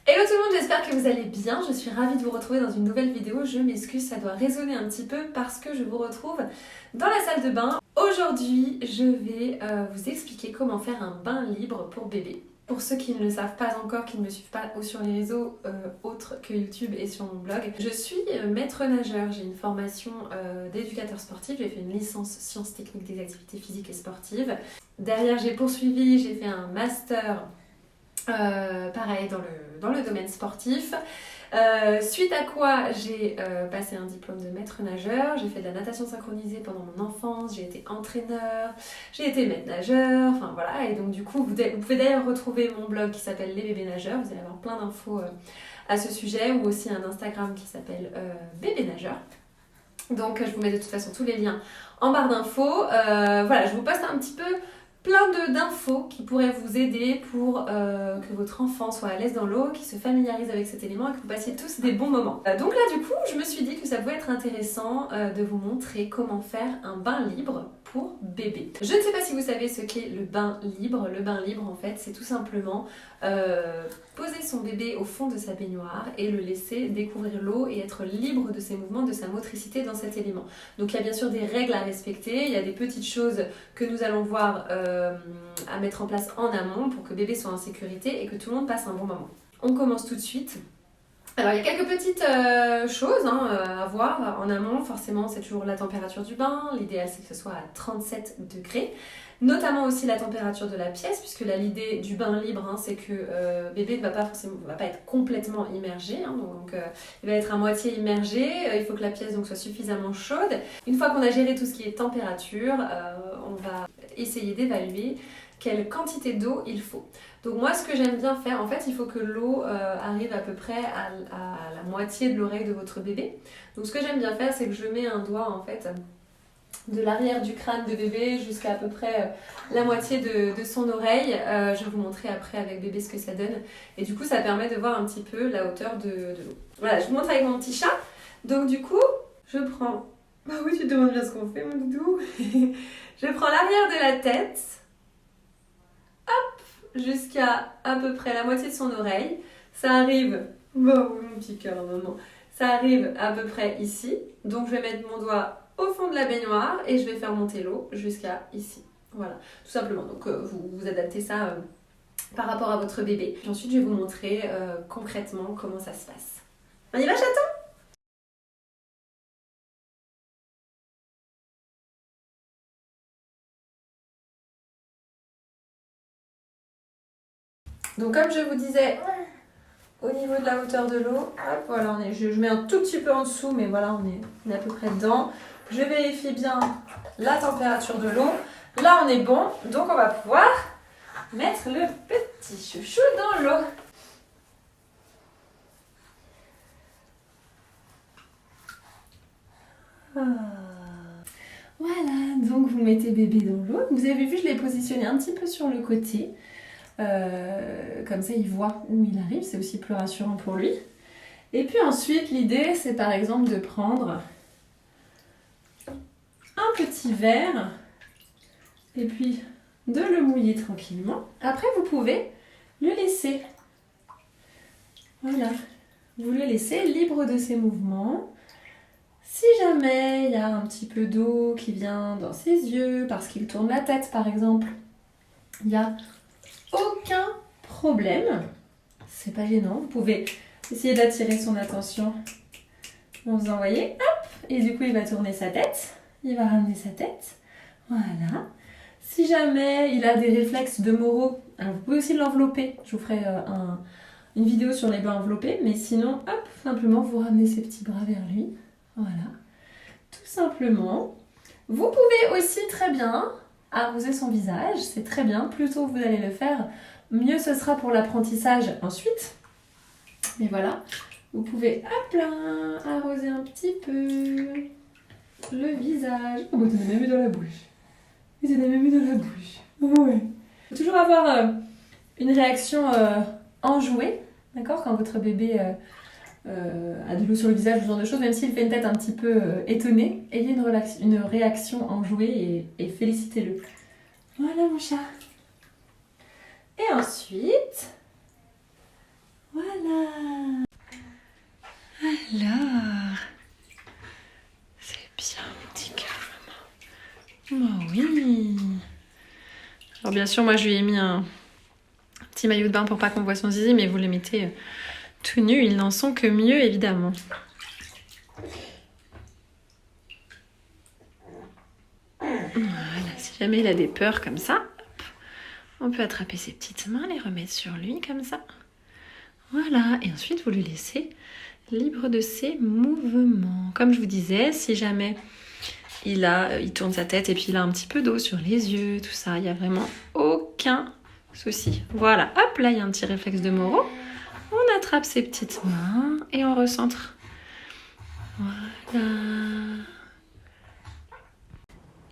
Hello tout le monde, j'espère que vous allez bien. Je suis ravie de vous retrouver dans une nouvelle vidéo. Je m'excuse, ça doit résonner un petit peu parce que je vous retrouve dans la salle de bain. Aujourd'hui, je vais vous expliquer comment faire un bain libre pour bébé. Pour ceux qui ne le savent pas encore, qui ne me suivent pas sur les réseaux autres que YouTube et sur mon blog, je suis maître nageur. J'ai une formation d'éducateur sportif. J'ai fait une licence sciences techniques des activités physiques et sportives. Derrière, j'ai poursuivi, j'ai fait un master pareil dans le domaine sportif. Suite à quoi j'ai passé un diplôme de maître nageur, j'ai fait de la natation synchronisée pendant mon enfance, j'ai été entraîneur, j'ai été maître nageur, enfin voilà, et donc du coup vous pouvez d'ailleurs retrouver mon blog qui s'appelle Les bébés nageurs, vous allez avoir plein d'infos à ce sujet, ou aussi un Instagram qui s'appelle Bébé nageur. Donc je vous mets de toute façon tous les liens en barre d'infos. Voilà, je vous poste un petit peu plein d'infos qui pourraient vous aider pour que votre enfant soit à l'aise dans l'eau, qu'il se familiarise avec cet élément et que vous passiez tous des bons moments. Donc là du coup, je me suis dit que ça pouvait être intéressant de vous montrer comment faire un bain libre pour bébé. Je ne sais pas si vous savez ce qu'est le bain libre. Le bain libre en fait, c'est tout simplement poser son bébé au fond de sa baignoire et le laisser découvrir l'eau et être libre de ses mouvements, de sa motricité dans cet élément. Donc il y a bien sûr des règles à respecter, il y a des petites choses que nous allons voir à mettre en place en amont pour que bébé soit en sécurité et que tout le monde passe un bon moment. On commence tout de suite. Alors il y a quelques petites choses à voir en amont. Forcément, c'est toujours la température du bain. L'idéal, c'est que ce soit à 37 degrés. Notamment aussi la température de la pièce, puisque là l'idée du bain libre, c'est que bébé ne va pas être complètement immergé, donc il va être à moitié immergé. Il faut que la pièce donc soit suffisamment chaude. Une fois qu'on a géré tout ce qui est température, on va essayer d'évaluer quelle quantité d'eau il faut. Donc moi ce que j'aime bien faire, en fait il faut que l'eau arrive à peu près à la moitié de l'oreille de votre bébé. Donc ce que j'aime bien faire, c'est que je mets un doigt en fait de l'arrière du crâne de bébé jusqu'à peu près la moitié de son oreille. Je vais vous montrer après avec bébé ce que ça donne. Et du coup ça permet de voir un petit peu la hauteur de l'eau. Voilà, je vous montre avec mon petit chat. Donc du coup, je prends... Bah oui, tu te demandes bien ce qu'on fait mon doudou. Je prends l'arrière de la tête, jusqu'à peu près la moitié de son oreille. Ça arrive, bon oui mon petit cœur maman, ça arrive à peu près ici. Donc je vais mettre mon doigt au fond de la baignoire et je vais faire monter l'eau jusqu'à ici. Voilà, tout simplement. Donc vous adaptez ça par rapport à votre bébé. Et ensuite je vais vous montrer concrètement comment ça se passe. On y va chaton ? Donc comme je vous disais, au niveau de la hauteur de l'eau, hop, voilà, je mets un tout petit peu en dessous, mais voilà, on est à peu près dedans. Je vérifie bien la température de l'eau. Là, on est bon, donc on va pouvoir mettre le petit chouchou dans l'eau. Voilà, donc vous mettez bébé dans l'eau. Vous avez vu, je l'ai positionné un petit peu sur le côté. Comme ça, il voit où il arrive. C'est aussi plus rassurant pour lui. Et puis ensuite, l'idée, c'est par exemple de prendre un petit verre et puis de le mouiller tranquillement. Après, vous pouvez le laisser. Voilà. Vous le laissez libre de ses mouvements. Si jamais il y a un petit peu d'eau qui vient dans ses yeux parce qu'il tourne la tête par exemple, il n'y a aucun problème. C'est pas gênant. Vous pouvez essayer d'attirer son attention en faisant, voyez, hop, et du coup il va tourner sa tête. Il va ramener sa tête. Voilà. Si jamais il a des réflexes de Moro, alors vous pouvez aussi l'envelopper. Je vous ferai une vidéo sur les bains enveloppés, mais sinon, hop, simplement vous ramenez ses petits bras vers lui. Voilà, tout simplement. Vous pouvez aussi très bien arroser son visage, c'est très bien. Plus tôt vous allez le faire, mieux ce sera pour l'apprentissage ensuite. Mais voilà, vous pouvez, hop là, arroser un petit peu le visage. Oh bah t'en as même mis dans la bouche. Et t'en as même mis dans la bouche. Oh ouais. Il faut toujours avoir une réaction enjouée, d'accord, quand votre bébé a de l'eau sur le visage, ce genre de choses, même s'il fait une tête un petit peu étonnée, ayez une réaction enjouée et félicitez-le. Voilà mon chat. Et ensuite, voilà, Alors bien sûr, moi je lui ai mis un petit maillot de bain pour pas qu'on voit son zizi, mais vous les mettez tout nus, ils n'en sont que mieux évidemment. Voilà, si jamais il a des peurs comme ça, hop, on peut attraper ses petites mains, les remettre sur lui comme ça. Voilà, et ensuite vous le laissez libre de ses mouvements. Comme je vous disais, si jamais il tourne sa tête et puis il a un petit peu d'eau sur les yeux, tout ça, il n'y a vraiment aucun souci. Voilà, hop, là il y a un petit réflexe de Moro. On attrape ses petites mains et on recentre. Voilà.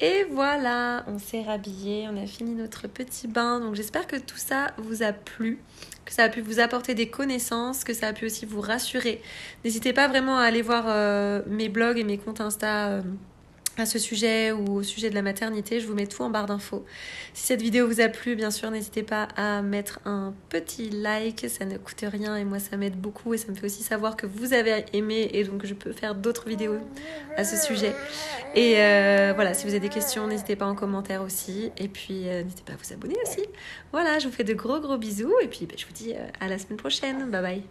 Et voilà, on s'est rhabillé, on a fini notre petit bain. Donc j'espère que tout ça vous a plu, que ça a pu vous apporter des connaissances, que ça a pu aussi vous rassurer. N'hésitez pas vraiment à aller voir mes blogs et mes comptes Insta à ce sujet ou au sujet de la maternité. Je vous mets tout en barre d'infos. Si cette vidéo vous a plu, bien sûr, n'hésitez pas à mettre un petit like. Ça ne coûte rien et moi, ça m'aide beaucoup et ça me fait aussi savoir que vous avez aimé et donc je peux faire d'autres vidéos à ce sujet. Et voilà, si vous avez des questions, n'hésitez pas en commentaire aussi. Et puis, n'hésitez pas à vous abonner aussi. Voilà, je vous fais de gros bisous et puis je vous dis à la semaine prochaine. Bye bye.